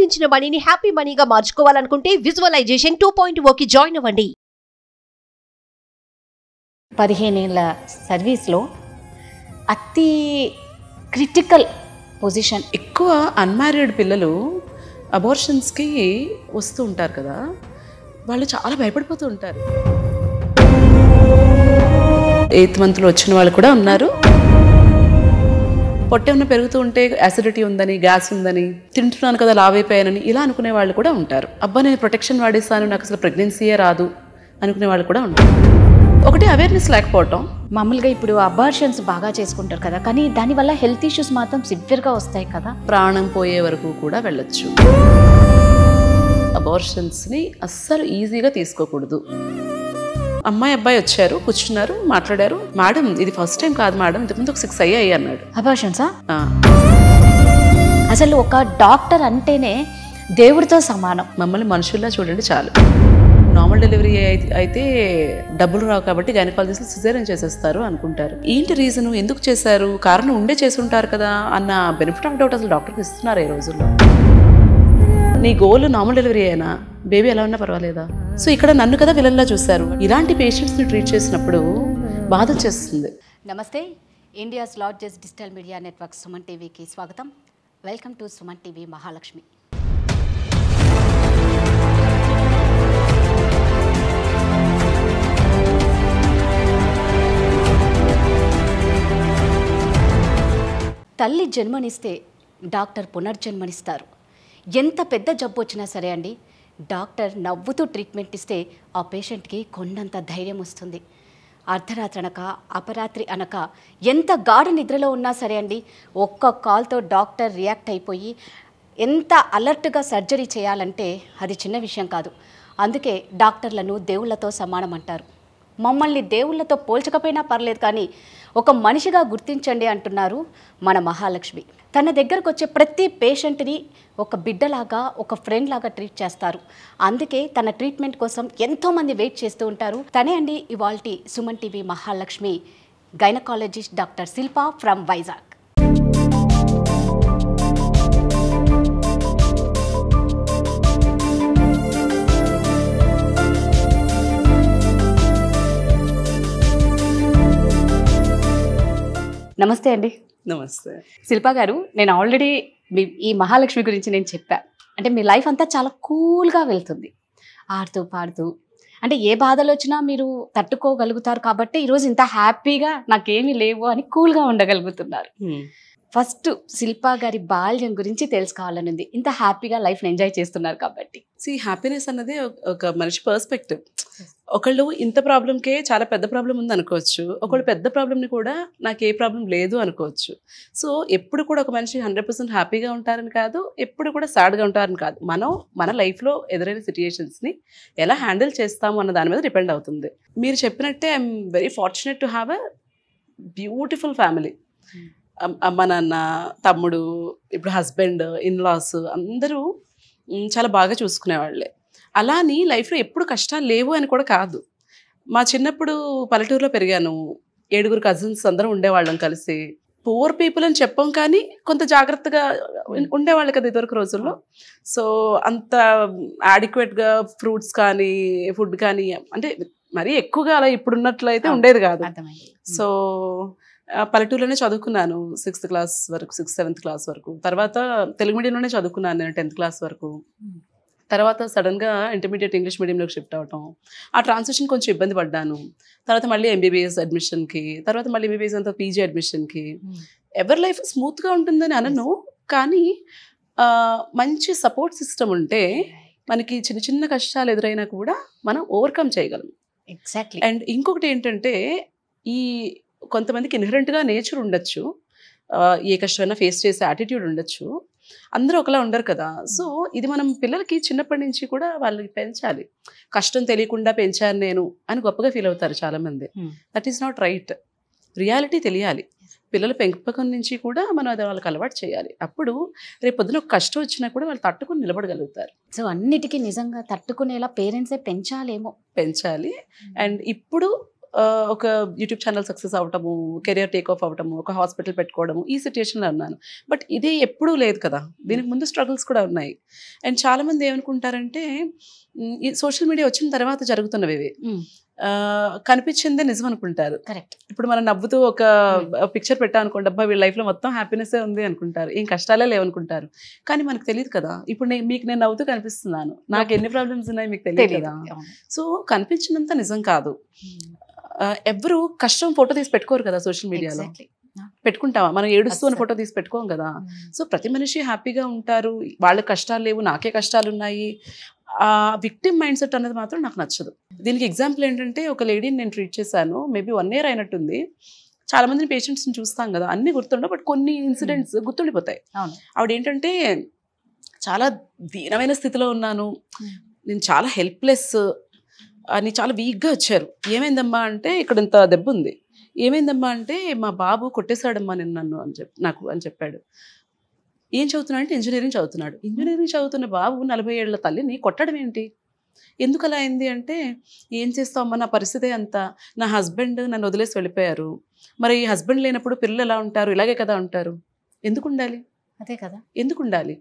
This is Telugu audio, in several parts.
సంపాదించిన మనీని హ్యాపీ మనీగా మార్చుకోవాలనుకుంటే విజువలైజేషన్ 2.0కి జాయిన్ అవ్వండి. 15 ఏళ్ల సర్వీస్లో అతి క్రిటికల్ పొజిషన్. ఎక్కువ అన్మ్యారీడ్ పిల్లలు అబార్షన్స్కి వస్తూ ఉంటారు కదా, వాళ్ళు చాలా భయపడిపోతూ ఉంటారు. 8th మంత్లో వచ్చిన వాళ్ళు కూడా ఉన్నారు. పొట్టే ఉన్న పెరుగుతూ ఉంటే యాసిడిటీ ఉందని, గ్యాస్ ఉందని, తింటున్నాను కదా లావైపోయానని ఇలా అనుకునే వాళ్ళు కూడా ఉంటారు. అబ్బా నేను ప్రొటెక్షన్ వాడేస్తాను, నాకు అసలు ప్రెగ్నెన్సీయే రాదు అనుకునే వాళ్ళు కూడా ఉంటారు. ఒకటి అవేర్నెస్ లేకపోవటం. మామూలుగా ఇప్పుడు అబార్షన్స్ బాగా చేసుకుంటారు కదా, కానీ దానివల్ల హెల్త్ ఇష్యూస్ మాత్రం సివియర్గా వస్తాయి కదా. ప్రాణం పోయే వరకు కూడా వెళ్ళొచ్చు. అబార్షన్స్ని అస్సలు ఈజీగా తీసుకోకూడదు. అమ్మాయి అబ్బాయి వచ్చారు, కూర్చున్నారు, మాట్లాడారు. మేడం ఇది ఫస్ట్ టైం కాదు మేడం, ఇంతకుముందు ఒక 6 అయ్యాయి అన్నాడు. అబార్షన్సా? అసలు ఒక డాక్టర్ అంటేనే దేవుడితో సమానం. మమ్మల్ని మనుషుల్లా చూడండి చాలు. నార్మల్ డెలివరీ అయితే డబ్బులు రావు కాబట్టి గైనకాలజిస్టులు సిజేరియన్ చేసేస్తారు అనుకుంటారు. ఏంటి రీజన్, ఎందుకు చేశారు, కారణం ఉండే చేసుంటారు కదా అన్న బెనిఫిట్ ఆఫ్ డౌట్ అసలు డాక్టర్కి ఇస్తున్నారు ఈ రోజుల్లో. నీ గోల్ నార్మల్ డెలివరీ అయినా బేబీ ఎలా ఉన్నా పర్వాలేదా? సో ఇక్కడ నన్ను కదా విలన్లా చూశారు. ఇలాంటి పేషెంట్స్ని ట్రీట్ చేసినప్పుడు బాధ చేస్తుంది. నమస్తే, India's largest digital media network Suman టీవీకి స్వాగతం. Welcome to Suman TV Mahalakshmi. తల్లి జన్మనిస్తే డాక్టర్ పునర్జన్మనిస్తారు. ఎంత పెద్ద జబ్బు వచ్చినా సరే అండి, డాక్టర్ నవ్వుతూ ట్రీట్మెంట్ ఇస్తే ఆ పేషెంట్కి కొండంత ధైర్యం వస్తుంది. అర్ధరాత్రి అనక అపరాత్రి అనక ఎంత గాఢ నిద్రలో ఉన్నా సరే అండి, ఒక్క కాల్తో డాక్టర్ రియాక్ట్ అయిపోయి ఎంత అలర్ట్గా సర్జరీ చేయాలంటే అది చిన్న విషయం కాదు. అందుకే డాక్టర్లను దేవుళ్లతో సమానం అంటారు. మమ్మల్ని దేవుళ్లతో పోల్చకపోయినా పర్లేదు, కానీ ఒక మనిషిగా గుర్తించండి అంటున్నారు మన మహాలక్ష్మి. తన దగ్గరకు వచ్చే ప్రతి పేషెంట్ని ఒక బిడ్డలాగా, ఒక ఫ్రెండ్ లాగా ట్రీట్ చేస్తారు. అందుకే తన ట్రీట్మెంట్ కోసం ఎంతోమంది వెయిట్ చేస్తూ ఉంటారు. తనే అండి ఇవాల్టి Suman TV Mahalakshmi, gynaecologist doctor Shilpa from Vizag. నమస్తే అండి. నమస్తే శిల్ప గారు, నేను ఆల్రెడీ ఈ మహాలక్ష్మి గురించి నేను చెప్పా. అంటే మీ లైఫ్ అంతా చాలా కూల్గా వెళ్తుంది, ఆడుతూ పాడుతూ. అంటే ఏ బాధలు వచ్చినా మీరు తట్టుకోగలుగుతారు కాబట్టి ఈరోజు ఇంత హ్యాపీగా నాకేమీ లేవు అని కూల్గా ఉండగలుగుతున్నారు. ఫస్ట్ శిల్ప గారి బాల్యం గురించి తెలుసుకోవాలనుంది. ఇంత హ్యాపీగా లైఫ్ని ఎంజాయ్ చేస్తున్నారు కాబట్టి. హ్యాపీనెస్ అన్నది ఒక మనిషి పర్స్పెక్టివ్. ఒకళ్ళు ఇంత ప్రాబ్లంకే చాలా పెద్ద ప్రాబ్లం ఉంది అనుకోవచ్చు, ఒకళ్ళు పెద్ద ప్రాబ్లంని కూడా నాకు ఏ ప్రాబ్లం లేదు అనుకోవచ్చు. సో ఎప్పుడు కూడా ఒక మనిషి 100% హ్యాపీగా ఉంటారని కాదు, ఎప్పుడు కూడా సాడ్గా ఉంటారని కాదు. మనం మన లైఫ్లో ఎదురైన సిచ్యుయేషన్స్ని ఎలా హ్యాండిల్ చేస్తాము అన్న దాని మీద డిపెండ్ అవుతుంది. మీరు చెప్పినట్టే I'm very fortunate to have a beautiful family. అమ్మ నాన్న, తమ్ముడు, ఇప్పుడు హస్బెండ్, ఇన్లాస్ అందరూ చాలా బాగా చూసుకునేవాళ్ళే. అలా అని లైఫ్లో ఎప్పుడు కష్టాలు లేవు అని కూడా కాదు. మా చిన్నప్పుడు పల్లెటూరులో పెరిగాను. 7 కజిన్స్ అందరం ఉండేవాళ్ళం కలిసి. పూర్ పీపుల్ అని చెప్పాం కానీ కొంత జాగ్రత్తగా ఉండేవాళ్ళు కదా ఇదివరకు రోజుల్లో. సో అంత యాడిక్వేట్గా ఫ్రూట్స్ కానీ ఫుడ్ కానీ అంటే మరీ ఎక్కువగా అలా ఇప్పుడున్నట్లయితే ఉండేది కాదు. సో పల్లెటూరులోనే చదువుకున్నాను 6th క్లాస్ వరకు, 6th 7th క్లాస్ వరకు. తర్వాత తెలుగు మీడియంలోనే చదువుకున్నాను నేను 10th క్లాస్ వరకు. తర్వాత సడన్గా ఇంటర్మీడియట్ ఇంగ్లీష్ మీడియంలోకి షిఫ్ట్ అవటం, ఆ ట్రాన్సిషన్ కొంచెం ఇబ్బంది పడ్డాను. తర్వాత మళ్ళీ MBBS అడ్మిషన్కి, తర్వాత మళ్ళీ MBBS అంతా PG అడ్మిషన్కి. ఎవరి లైఫ్ స్మూత్గా ఉంటుందని అనను, కానీ మంచి సపోర్ట్ సిస్టమ్ ఉంటే మనకి చిన్న చిన్న కష్టాలు ఎదురైనా కూడా మనం ఓవర్కమ్ చేయగలం. ఎగ్జాక్ట్లీ. అండ్ ఇంకొకటి ఏంటంటే, ఈ కొంతమందికి ఇన్హరెంట్గా నేచర్ ఉండొచ్చు, ఏ కష్టమైనా ఫేస్ చేసే యాటిట్యూడ్ ఉండొచ్చు. అందరూ ఒకలా ఉండరు కదా. సో ఇది మనం పిల్లలకి చిన్నప్పటి నుంచి కూడా వాళ్ళకి పెంచాలి. కష్టం తెలియకుండా పెంచాను నేను అని గొప్పగా ఫీల్ అవుతారు చాలామంది. That is not right. Reality తెలియాలి. పిల్లల పెంపకం నుంచి కూడా మనం అది వాళ్ళకి అలవాటు చేయాలి. అప్పుడు రేపు పొద్దున ఒక కష్టం వచ్చినా కూడా వాళ్ళు తట్టుకుని నిలబడగలుగుతారు. సో అన్నిటికీ నిజంగా తట్టుకునేలా పేరెంట్సే పెంచాలేమో. పెంచాలి. అండ్ ఇప్పుడు ఒక యూట్యూబ్ ఛానల్ సక్సెస్ అవటము, కెరియర్ టేక్ ఆఫ్ అవటము, ఒక హాస్పిటల్ పెట్టుకోవడము, ఈ సిచ్యుయేషన్లో ఉన్నాను. బట్ ఇది ఎప్పుడూ లేదు కదా, దీనికి ముందు స్ట్రగుల్స్ కూడా ఉన్నాయి. అండ్ చాలామంది ఏమనుకుంటారంటే ఈ సోషల్ మీడియా వచ్చిన తర్వాత జరుగుతున్నవి ఇవి కనిపించిందే నిజం అనుకుంటారు. కరెక్ట్. ఇప్పుడు మనం నవ్వుతూ ఒక పిక్చర్ పెట్టాం అనుకోండి, అబ్బా వీళ్ళ లైఫ్లో మొత్తం హ్యాపీనెస్ ఉంది అనుకుంటారు, ఏం కష్టాలే లేవనుకుంటారు. కానీ మనకు తెలియదు కదా, ఇప్పుడు మీకు నేను నవ్వుతూ కనిపిస్తున్నాను, నాకు ఎన్ని ప్రాబ్లమ్స్ ఉన్నాయి మీకు తెలియదు కదా. సో కనిపించినంత నిజం కాదు. ఎవరు కష్టం ఫోటో తీసి పెట్టుకోరు కదా సోషల్ మీడియాలో. పెట్టుకుంటావా? మనం ఏడుస్తూ ఫోటో తీసి పెట్టుకోం కదా. సో ప్రతి మనిషి హ్యాపీగా ఉంటారు, వాళ్ళకి కష్టాలు లేవు, నాకే కష్టాలు ఉన్నాయి. ఆ విక్టిమ్ మైండ్ సెట్ అనేది మాత్రం నాకు నచ్చదు. దీనికి ఎగ్జాంపుల్ ఏంటంటే, ఒక లేడీని నేను ట్రీట్ చేశాను, మేబీ 1 year అయినట్టుంది. చాలా మందిని పేషెంట్స్ని చూస్తాం కదా, అన్ని గుర్తుండవు, బట్ కొన్ని ఇన్సిడెంట్స్ గుర్తుండిపోతాయి. ఆవిడ ఏంటంటే చాలా దీనమైన స్థితిలో ఉన్నాను, నేను చాలా హెల్ప్లెస్ అని చాలా వీక్గా వచ్చారు. ఏమైందమ్మా అంటే, ఇక్కడ ఇంత దెబ్బ ఉంది. ఏమైందమ్మా అంటే, మా బాబు కొట్టేశాడమ్మా నన్ను అని చెప్పాడు. ఏం చదువుతున్నాడు అంటే ఇంజనీరింగ్ చదువుతున్నాడు. ఇంజనీరింగ్ చదువుతున్న బాబు 40 ఏళ్ల తల్లిని కొట్టడం ఏంటి, ఎందుకు అలా అయింది అంటే, ఏం చేస్తామమ్మా నా పరిస్థితే అంతా, నా హస్బెండ్ నన్ను వదిలేసి వెళ్ళిపోయారు, మరి ఈ హస్బెండ్ లేనప్పుడు పిల్లలు ఎలా ఉంటారు, ఇలాగే కదా ఉంటారు, ఎందుకు ఉండాలి, అదే కదా, ఎందుకు ఉండాలి,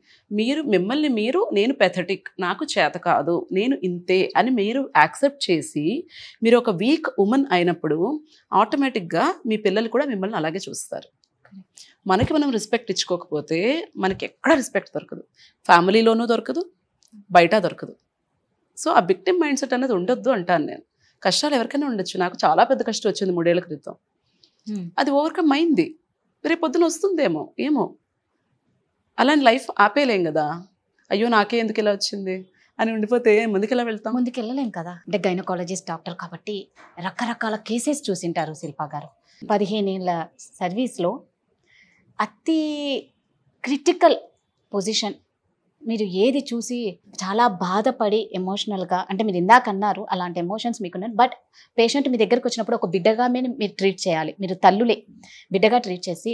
మిమ్మల్ని మీరు నేను పెథటిక్, నాకు చేత కాదు, నేను ఇంతే అని మీరు యాక్సెప్ట్ చేసి మీరు ఒక వీక్ ఉమెన్ అయినప్పుడు ఆటోమేటిక్గా మీ పిల్లలు కూడా మిమ్మల్ని అలాగే చూస్తారు. మనకి మనం రెస్పెక్ట్ ఇచ్చుకోకపోతే మనకి ఎక్కడ రెస్పెక్ట్ దొరకదు, ఫ్యామిలీలోనూ దొరకదు, బయట దొరకదు. సో ఆ విక్టిమ్ మైండ్ సెట్ అనేది ఉండొద్దు అంటాను నేను. కష్టాలు ఎవరికైనా ఉండొచ్చు, నాకు చాలా పెద్ద కష్టం వచ్చింది 3 ఏళ్ల క్రితం, అది ఓవర్కమ్ అయింది, రేపు పొద్దున వస్తుందేమో ఏమో, అలాంటి లైఫ్ ఆపేయలేం కదా. అయ్యో నాకే ఎందుకు ఇలా వచ్చింది అని ఉండిపోతే ముందుకెలా వెళ్తాం, ముందుకెళ్ళలేం కదా. అంటే గైనకాలజిస్ట్ డాక్టర్ కాబట్టి రకరకాల కేసెస్ చూసింటారు శిల్పా గారు. 15 ఏళ్ళ సర్వీస్లో అతి క్రిటికల్ పొజిషన్ మీరు ఏది చూసి చాలా బాధపడి ఎమోషనల్గా, అంటే మీరు ఇందాక అన్నారు అలాంటి ఎమోషన్స్ మీకున్నారు, బట్ పేషెంట్ మీ దగ్గరకు వచ్చినప్పుడు ఒక బిడ్డగా మీరు ట్రీట్ చేయాలి, మీరు తల్లులే బిడ్డగా ట్రీట్ చేసి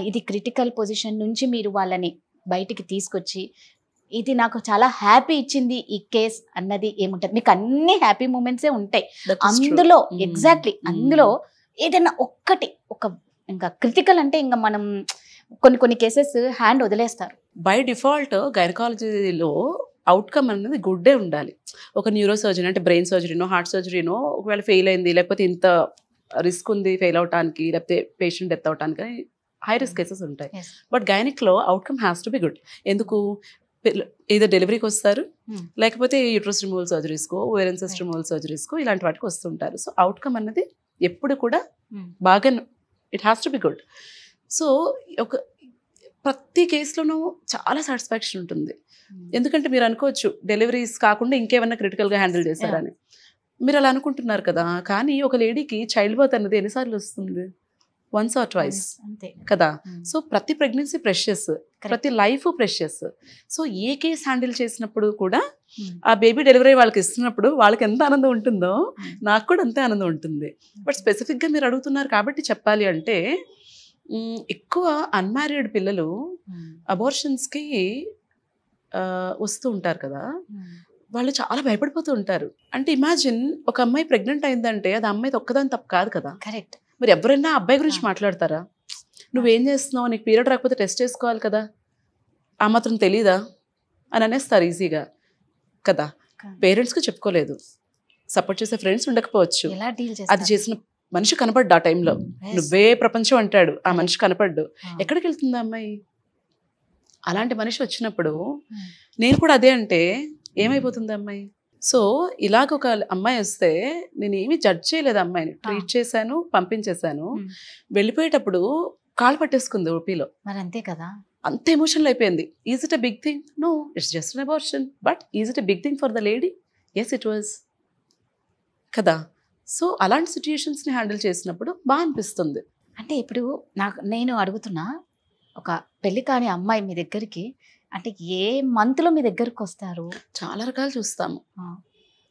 ఇది క్రిటికల్ పొజిషన్ నుంచి మీరు వాళ్ళని బయటికి తీసుకొచ్చి ఇది నాకు చాలా హ్యాపీ ఇచ్చింది ఈ కేస్ అన్నది ఏముంటుంది? మీకు అన్ని హ్యాపీ మూమెంట్సే ఉంటాయి అందులో. ఎగ్జాక్ట్లీ అందులో ఏదైనా ఒక్కటి ఇంకా క్రిటికల్ అంటే ఇంకా మనం కొన్ని కేసెస్ హ్యాండ్ వదిలేస్తారు. బై డిఫాల్ట్ గైనకాలజీలో అవుట్కమ్ అనేది గుడ్డే ఉండాలి. ఒక న్యూరో సర్జరీ అంటే బ్రెయిన్ సర్జరీనో హార్ట్ సర్జరీనో ఒకవేళ ఫెయిల్ అయింది, లేకపోతే ఇంత రిస్క్ ఉంది ఫెయిల్ అవడానికి, లేకపోతే పేషెంట్ డెత్ అవడానికి హై రిస్క్ కేసెస్ ఉంటాయి. బట్ గైనిక్లో outcome has to be good. ఎందుకు? ఏదో డెలివరీకి వస్తారు, లేకపోతే యూట్రస్ రిమూవల్ సర్జరీస్కో, ఓవేరియన్ సిస్ట్ రిమూవల్ సర్జరీస్కో ఇలాంటి వాటికి వస్తుంటారు. సో అవుట్కమ్ అనేది ఎప్పుడు కూడా బాగా it has to be good. So ప్రతి కేసులోనూ చాలా సాటిస్ఫాక్షన్ ఉంటుంది. ఎందుకంటే మీరు అనుకోవచ్చు డెలివరీస్ కాకుండా ఇంకేమన్నా క్రిటికల్గా హ్యాండిల్ చేశారని, మీరు అలా అనుకుంటున్నారు కదా. కానీ ఒక లేడీకి చైల్డ్ బర్త్ అనేది ఎన్నిసార్లు వస్తుంది? వన్స్ ఆర్ ట్వైస్ కదా. సో ప్రతి ప్రెగ్నెన్సీ ప్రెషియస్, ప్రతి లైఫ్ ప్రెషియస్. సో ఏ కేసు హ్యాండిల్ చేసినప్పుడు కూడా ఆ బేబీ డెలివరీ వాళ్ళకి ఇస్తున్నప్పుడు వాళ్ళకి ఎంత ఆనందం ఉంటుందో నాకు కూడా అంతే ఆనందం ఉంటుంది. బట్ స్పెసిఫిక్గా మీరు అడుగుతున్నారు కాబట్టి చెప్పాలి అంటే, ఎక్కువ అన్మ్యారీడ్ పిల్లలు అబార్షన్స్కి వస్తూ ఉంటారు కదా, వాళ్ళు చాలా భయపడిపోతూ ఉంటారు. అంటే ఇమాజిన్ ఒక అమ్మాయి ప్రెగ్నెంట్ అయిందంటే అది అమ్మాయిది ఒక్కదాని తప్పు కాదు కదా. కరెక్ట్. మీరు ఎవరైనా అబ్బాయి గురించి మాట్లాడతారా? నువ్వేం చేస్తున్నావు, నీకు పీరియడ్ రాకపోతే టెస్ట్ చేసుకోవాలి కదా, ఆ మాత్రం తెలీదా అని అనేస్తారు ఈజీగా కదా. పేరెంట్స్కి చెప్పుకోలేదు, సపోర్ట్ చేసే ఫ్రెండ్స్ ఉండకపోవచ్చు, అది చేసిన మనిషి కనపడ్డు ఆ టైంలో, నువ్వే ప్రపంచం అంటాడు, ఆ మనిషి కనపడ్డు, ఎక్కడికి వెళ్తుంది అమ్మాయి? అలాంటి మనిషి వచ్చినప్పుడు నేను కూడా అదే అంటే ఏమైపోతుంది అమ్మాయి? సో ఇలాగ ఒక అమ్మాయి వస్తే నేను ఏమీ జడ్జ్ చేయలేదు, అమ్మాయిని ట్రీట్ చేశాను, పంపించేశాను. వెళ్ళిపోయేటప్పుడు కాళ్ళు పట్టేసుకుంది ఓపీలో. మరి అంతే కదా, అంత ఎమోషనల్ అయిపోయింది. Is it a big thing? No, it's just an abortion. But is it a big thing for the lady? Yes it was కదా. సో అలాంటి సిచ్యుయేషన్స్ని హ్యాండిల్ చేసినప్పుడు బాగా అనిపిస్తుంది. అంటే ఇప్పుడు నేను అడుగుతున్నా, ఒక పెళ్లి కాని అమ్మాయి మీ దగ్గరికి అంటే ఏ మంత్లో మీ దగ్గరకు వస్తారు? చాలా రకాలు చూస్తాము.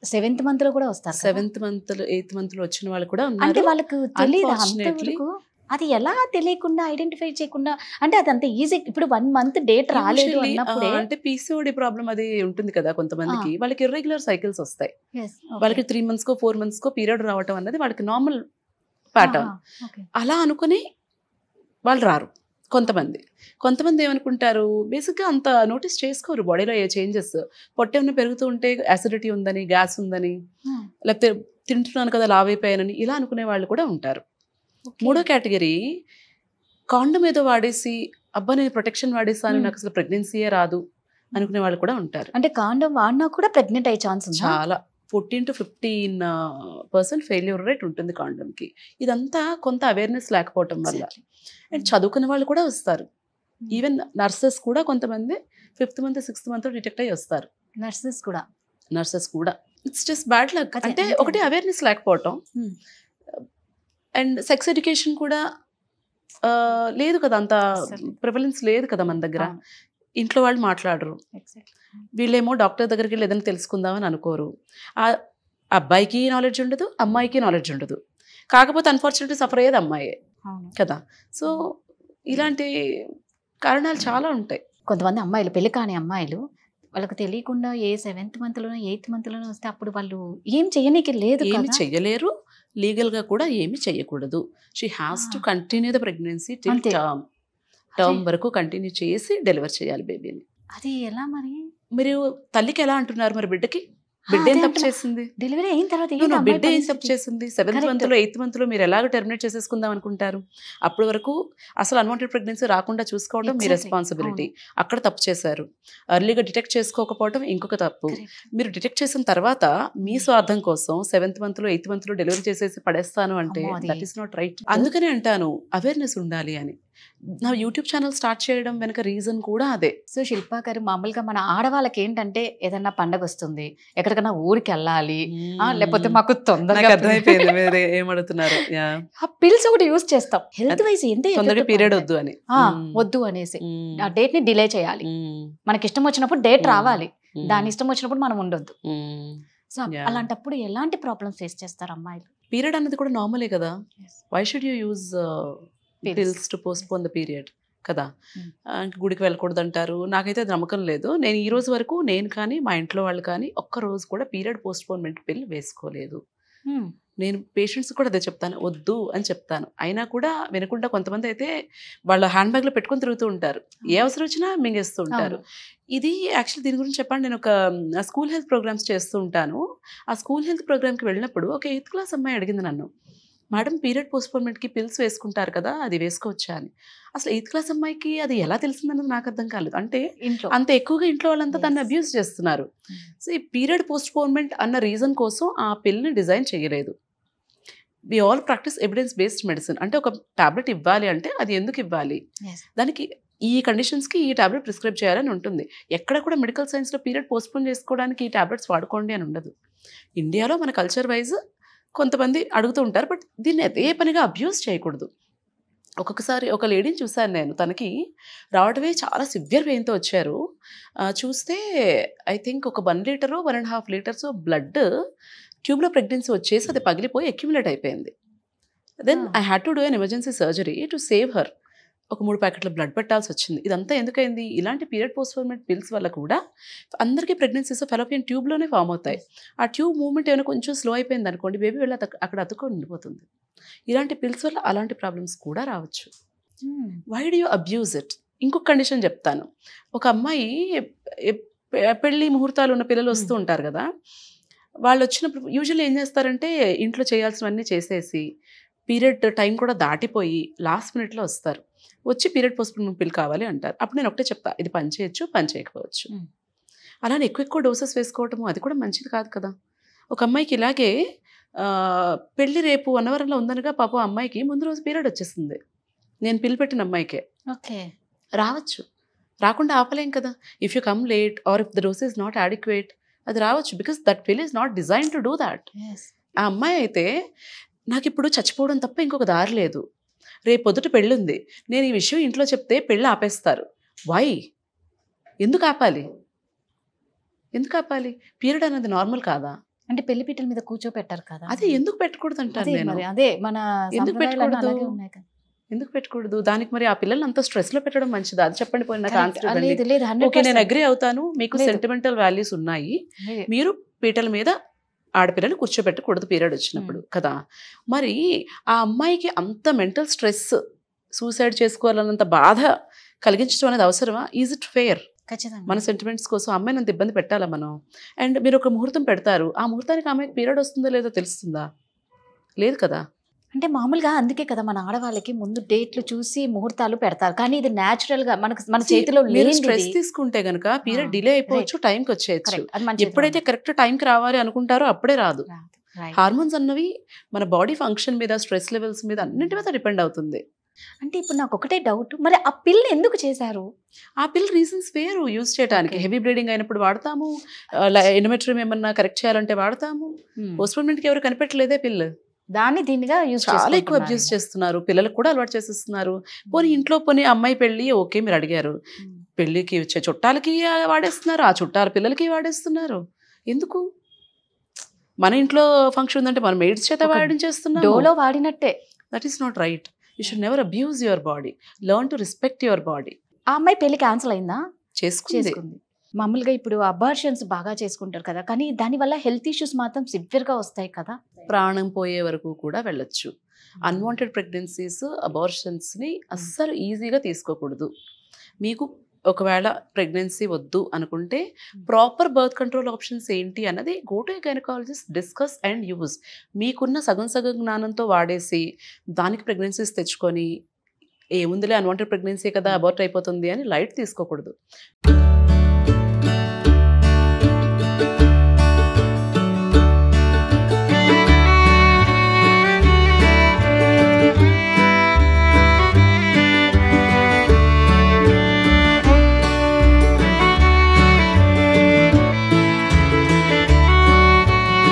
7th monthలో కూడా వస్తారు. 7th month 8th monthలో వచ్చిన వాళ్ళు కూడా అంటే వాళ్ళకు తెలియదు. అది ఎలా తెలియకుండా ఐడెంటిఫై చేయకుండా, అంటే అది అంత ఈజీ. ఇప్పుడు 1 month డేట్ రాలేదు Usually, అన్నప్పుడే అంటే పీసీఓడి ప్రాబ్లం అది ఉంటుంది కదా కొంతమందికి, వాళ్ళకి ఇర్రెగ్యులర్ సైకిల్స్ వస్తాయి. Yes, okay. వాళ్ళకి 3 months కో 4 months కో పీరియడ్ రావటం అన్నది వాళ్ళకి నార్మల్ ప్యాటర్న్. Okay. అలా అనుకుని వాళ్ళు రారు. కొంతమంది ఏమనుకుంటారు, బేసిక్గా అంత నోటీస్ చేసుకోరు బాడీలో ఏ చేంజెస్. పొట్ట ఏమైనా పెరుగుతూ ఉంటే యాసిడిటీ ఉందని, గ్యాస్ ఉందని, లేకపోతే తింటున్నాను కదా లావైపోయానని ఇలా అనుకునే వాళ్ళు కూడా ఉంటారు. మూడో కేటగిరీ, కాండం ఏదో వాడేసి అబ్బా నేను ప్రొటెక్షన్ వాడేసాను నాకు అసలు ప్రెగ్నెన్సీయే రాదు అనుకునే వాళ్ళు కూడా ఉంటారు. అంటే కాండం వాడినా కూడా ప్రెగ్నెంట్ అయ్యే ఛాన్స్ ఉంది. చాలా 14 to 15% ఫెయిల్యూర్ రేట్ ఉంటుంది కాండంకి. ఇదంతా కొంత అవేర్నెస్ లేకపోవటం వల్ల. అండ్ చదువుకునే వాళ్ళు కూడా వస్తారు. ఈవెన్ నర్సెస్ కూడా కొంతమంది 5th month 6th month detect అయ్యి వస్తారు. నర్సెస్ కూడా ఇట్స్ జస్ట్ బ్యాడ్ లక్. అంటే ఒకటి అవేర్నెస్ లేకపోవటం, అండ్ సెక్స్ ఎడ్యుకేషన్ కూడా లేదు కదా, అంత ప్రివలెన్స్ లేదు కదా మన దగ్గర. ఇంట్లో వాళ్ళు మాట్లాడరు, వీళ్ళేమో డాక్టర్ దగ్గరికి వెళ్ళి ఏదైనా తెలుసుకుందామని అనుకోరు. ఆ అబ్బాయికి నాలెడ్జ్ ఉండదు, అమ్మాయికి నాలెడ్జ్ ఉండదు. కాకపోతే అన్ఫార్చునేట్లీ సఫర్ అయ్యేది అమ్మాయే కదా. సో ఇలాంటి కారణాలు చాలా ఉంటాయి. కొంతమంది అమ్మాయిలు, పెళ్లి కాని అమ్మాయిలు, వాళ్ళకి తెలియకుండా ఏ 7th month 8th month వస్తే అప్పుడు వాళ్ళు ఏం చేయనీకి లేదు, ఏమి చెయ్యలేరు, లీగల్గా కూడా ఏమి చెయ్యకూడదు. She has to continue the pregnancy till term వరకు కంటిన్యూ చేసి డెలివర్ చేయాలి బేబీని. అది ఎలా మరి? మీరు తల్లికి ఎలా అంటున్నారు, మరి బిడ్డకి బిడ్డ ఏం తప్పు చేసింది? డెలివరీ అయిన తర్వాత బిడ్డ ఏం తప్పు చేసింది? 7th month 8th month మీరు ఎలాగ టెర్మినేట్ చేసేసుకుందాం అనుకుంటారు? అప్పటి వరకు అసలు అన్వాంటెడ్ ప్రెగ్నెన్సీ రాకుండా చూసుకోవడం మీ రెస్పాన్సిబిలిటీ. అక్కడ తప్పు చేశారు. ఎర్లీగా డిటెక్ట్ చేసుకోకపోవడం ఇంకొక తప్పు. మీరు డిటెక్ట్ చేసిన తర్వాత మీ స్వార్థం కోసం 7th month 8th month delivery చేసేసి పడేస్తాను అంటే దట్ ఈస్ నాట్ రైట్. అందుకనే అంటాను అవేర్నెస్ ఉండాలి అని. నా యూట్యూబ్ ఛానల్ స్టార్ట్ చేయడం వెనక రీజన్ కూడా అదే. సో శిల్పా గారు, మామూలుగా మన ఆడవాళ్ళకి ఏంటంటే ఏదన్నా పండగ వస్తుంది, ఎక్కడికైనా ఊరికి వెళ్ళాలి, లేకపోతే మాకు తొందరగా అర్థమైపోయింది మీరు ఏమడుతున్నారు. పిల్స్ ఒకటి యూజ్ చేస్తాం హెల్త్ వైజ్, ఎంత పీరియడ్ వద్దు అని, వద్దు అనేసి ఆ డేట్ ని డిలే చేయాలి. మనకి ఇష్టం వచ్చినప్పుడు డేట్ రావాలి, దాని ఇష్టం వచ్చినప్పుడు మనం ఉండొద్దు. సో అలాంటప్పుడు ఎలాంటి ప్రాబ్లమ్స్ ఫేస్ చేస్తారు అమ్మాయిలు? పీరియడ్ అన్నది కూడా నార్మలే కదా. Why should you use pills to postpone the period కదా. గుడికి వెళ్ళకూడదు అంటారు. నాకైతే అది నమ్మకం లేదు. నేను ఈ రోజు వరకు నేను కానీ మా ఇంట్లో వాళ్ళు కానీ ఒక్క రోజు కూడా పీరియడ్ పోస్ట్పోన్మెంట్ పిల్ వేసుకోలేదు. నేను పేషెంట్స్ కూడా అదే చెప్తాను, వద్దు అని చెప్తాను. అయినా కూడా వినకుండా కొంతమంది అయితే వాళ్ళ హ్యాండ్ బ్యాగ్లో పెట్టుకొని తిరుగుతూ ఉంటారు, ఏ అవసరం వచ్చినా మింగేస్తూ ఉంటారు. ఇది యాక్చువల్లీ దీని గురించి చెప్పండి, నేను ఒక స్కూల్ హెల్త్ ప్రోగ్రామ్స్ చేస్తూ ఉంటాను. ఆ స్కూల్ హెల్త్ ప్రోగ్రామ్కి వెళ్ళినప్పుడు ఒక 8th class అమ్మాయి అడిగింది నన్ను, మేడం పీరియడ్ పోస్ట్పోన్మెంట్కి పిల్స్ వేసుకుంటారు కదా, అది వేసుకోవచ్చా అని. అసలు 8th class అమ్మాయికి అది ఎలా తెలిసిందన్నది నాకు అర్థం కాలేదు. అంటే అంత ఎక్కువగా ఇంట్లో వాళ్ళంతా దాన్ని అబ్యూస్ చేస్తున్నారు. సో ఈ పీరియడ్ పోస్ట్పోన్మెంట్ అన్న రీజన్ కోసం ఆ పిల్ని డిజైన్ చేయలేదు. We all practice evidence based medicine. అంటే ఒక టాబ్లెట్ ఇవ్వాలి అంటే అది ఎందుకు ఇవ్వాలి, దానికి ఈ కండిషన్స్కి ఈ టాబ్లెట్ ప్రిస్క్రైబ్ చేయాలని ఉంటుంది. ఎక్కడ కూడా మెడికల్ సైన్స్లో పీరియడ్ పోస్ట్పోన్ చేసుకోవడానికి ఈ టాబ్లెట్స్ వాడుకోండి అని ఉండదు. ఇండియాలో మన కల్చర్ వైజ్ కొంతమంది అడుగుతూ ఉంటారు, బట్ దీన్ని అదే పనిగా అబ్యూస్ చేయకూడదు. ఒక్కొక్కసారి ఒక లేడీని చూశాను నేను, తనకి రావడమే చాలా సివియర్ పెయిన్తో వచ్చారు. చూస్తే ఐ థింక్ ఒక 1 లీటర్ 1.5 లీటర్స్ బ్లడ్ ట్యూబ్లో ప్రెగ్నెన్సీ వచ్చేసి అది పగిలిపోయి అక్యుములేట్ అయిపోయింది. Then I had to do an emergency surgery to save her. ఒక 3 ప్యాకెట్ల బ్లడ్ పెట్టాల్సి వచ్చింది. ఇదంతా ఎందుకైంది? ఇలాంటి పీరియడ్ పోస్ట్పోన్మెంట్ పిల్స్ వల్ల కూడా అందరికీ ప్రెగ్నెన్సీస్ ఫెలోపియన్ ట్యూబ్లోనే ఫామ్ అవుతాయి. ఆ ట్యూబ్ మూవ్మెంట్ ఏమైనా కొంచెం స్లో అయిపోయింది అనుకోండి, బేబీ వెళ్ళి అక్కడ అతుక్కొని ఉండిపోతుంది. ఇలాంటి పిల్స్ వల్ల అలాంటి ప్రాబ్లమ్స్ కూడా రావచ్చు. Why do you abuse it? ఇంకొక కండిషన్ చెప్తాను. ఒక అమ్మాయి, పెళ్లి ముహూర్తాలు ఉన్న పిల్లలు వస్తూ ఉంటారు కదా, వాళ్ళు వచ్చినప్పుడు యూజువల్లీ ఏం చేస్తారంటే ఇంట్లో చేయాల్సినవన్నీ చేసేసి పీరియడ్ టైం కూడా దాటిపోయి లాస్ట్ మినిట్లో వస్తారు. వచ్చి పీరియడ్ పోస్ట్పోన్మెంట్ పిల్ కావాలి అంటారు. అప్పుడు నేను ఒకటే చెప్తా, ఇది పని చేయొచ్చు, పని చేయకపోవచ్చు. అలానే ఎక్కువ డోసెస్ వేసుకోవటము అది కూడా మంచిది కాదు కదా. ఒక అమ్మాయికి ఇలాగే పెళ్ళి రేపు 1 hour ఉందనగా పాపం అమ్మాయికి ముందు రోజు పీరియడ్ వచ్చేసింది. నేను పిల్ పెట్టిన అమ్మాయికే. రావచ్చు, రాకుండా ఆపలేం కదా. If you come late are if the dose is not adequate, అది రావచ్చు. బికాస్ దట్ పిల్ is not design to do that. ఆ అమ్మాయి అయితే నాకు ఇప్పుడు చచ్చిపోవడం తప్ప ఇంకొక దారి లేదు, రేపు పొద్దుట పెళ్ళుంది, నేను ఈ విషయం ఇంట్లో చెప్తే పెళ్ళి ఆపేస్తారు. వై? ఎందుకు ఆపాలి? పీరియడ్ అనేది నార్మల్ కాదా? అంటే పెళ్లి పీటల మీద కూర్చోపెట్టారు కదా, అదే ఎందుకు పెట్టకూడదు అంటారు నేను. అదే మన ఎందుకు పెట్టకూడదు? ఎందుకు పెట్టకూడదు? దానికి మరి ఆ పిల్లల్ని అంత స్ట్రెస్లో పెట్టడం మంచిదా? అది చెప్పండి. పోయి నాకు ఆన్సర్ ఇవ్వండి. లేదు లేదు ఓకే, నేను 100% అగ్రి అవుతాను, మీకు లేదు. సెంటిమెంటల్ వాల్యూస్ ఉన్నాయి, మీరు పీటల మీద ఆడపిల్లని కూర్చోబెట్టకూడదు పీరియడ్ వచ్చినప్పుడు కదా. మరి ఆ అమ్మాయికి అంత మెంటల్ స్ట్రెస్, సూసైడ్ చేసుకోవాలన్నంత బాధ కలిగించడం అనేది అవసరమా? Is it fair? ఖచ్చితంగా మన సెంటిమెంట్స్ కోసం అమ్మాయిని అంత ఇబ్బంది పెట్టాలా మనం? అండ్ మీరు ఒక ముహూర్తం పెడతారు, ఆ ముహూర్తానికి అమ్మాయికి పీరియడ్ వస్తుందో లేదో తెలుస్తుందా? లేదు కదా. అంటే మామూలుగా అందుకే కదా మన ఆడవాళ్ళకి ముందు డేట్లు చూసి ముహూర్తాలు పెడతారు, కానీ ఇది న్యాచురల్ గా మన చేతిలో మీరు లేదు. స్ట్రెస్ తీసుకుంటే గనక పీరియడ్ డిలే అయిపోవచ్చు, టైంకి వచ్చేయచ్చు. అది మన చేతిలో ఎప్పుడైతే కరెక్ట్ టైంకి రావాలి అనుకుంటారో అప్పుడే రాదు. ఉంది. Right. హార్మోన్స్ అన్నవి మన బాడీ ఫంక్షన్ మీద, స్ట్రెస్ లెవెల్స్ మీద అన్నింటి మీద డిపెండ్ అవుతుంది. అంటే ఇప్పుడు నాకు ఒకటే డౌట్, మరి ఆ పిల్ల ఎందుకు చేశారు? ఆ పిల్ రీజన్స్ వేరు యూజ్ చేయడానికి. Okay. హెవీ బ్లీడింగ్ అయినప్పుడు వాడతాము, ఎండోమెట్రియం ఏమన్నా కరెక్ట్ చేయాలంటే వాడతాము. పోస్ట్పోన్మెంట్కి ఎవరు కనిపెట్టలేదే పిల్. దాన్ని దీనిగా యూజ్ చాలా ఎక్కువ అబ్యూస్ చేస్తున్నారు, పిల్లలకు కూడా అలవాటు చేసేస్తున్నారు. పోనీ ఇంట్లో పోనీ అమ్మాయి పెళ్ళి ఓకే మీరు అడిగారు, పెళ్ళికి వచ్చే చుట్టాలకి వాడేస్తున్నారు, ఆ చుట్టాల పిల్లలకి వాడేస్తున్నారు. ఎందుకు? మన ఇంట్లో ఫంక్షన్ ఉందంటే మనం మెయిడ్స్ చేత ఒక వాడించేస్తున్నాం. డోలో వాడినట్టే. That is not right. You should never abuse your body. Learn to respect your body. ఆ అమ్మాయి పెళ్లి క్యాన్సిల్ అయిందా? చేసుకుంది. మామూలుగా ఇప్పుడు అబార్షన్స్ బాగా చేసుకుంటారు కదా, కానీ దానివల్ల హెల్త్ ఇష్యూస్ మాత్రం సివియర్ గా వస్తాయి కదా. ప్రాణం పోయే వరకు కూడా వెళ్ళొచ్చు. అన్వాంటెడ్ ప్రెగ్నెన్సీస్, అబార్షన్స్ని అస్సలు ఈజీగా తీసుకోకూడదు. మీకు ఒకవేళ ప్రెగ్నెన్సీ వద్దు అనుకుంటే ప్రాపర్ బర్త్ కంట్రోల్ ఆప్షన్స్ ఏంటి అన్నది go to gynaecologist, discuss and use. మీకున్న సగం జ్ఞానంతో వాడేసి దానికి ప్రెగ్నెన్సీస్ తెచ్చుకొని ఏముందిలే అన్వాంటెడ్ ప్రెగ్నెన్సీ కదా అబార్ట్ అయిపోతుంది అని లైట్ తీసుకోకూడదు.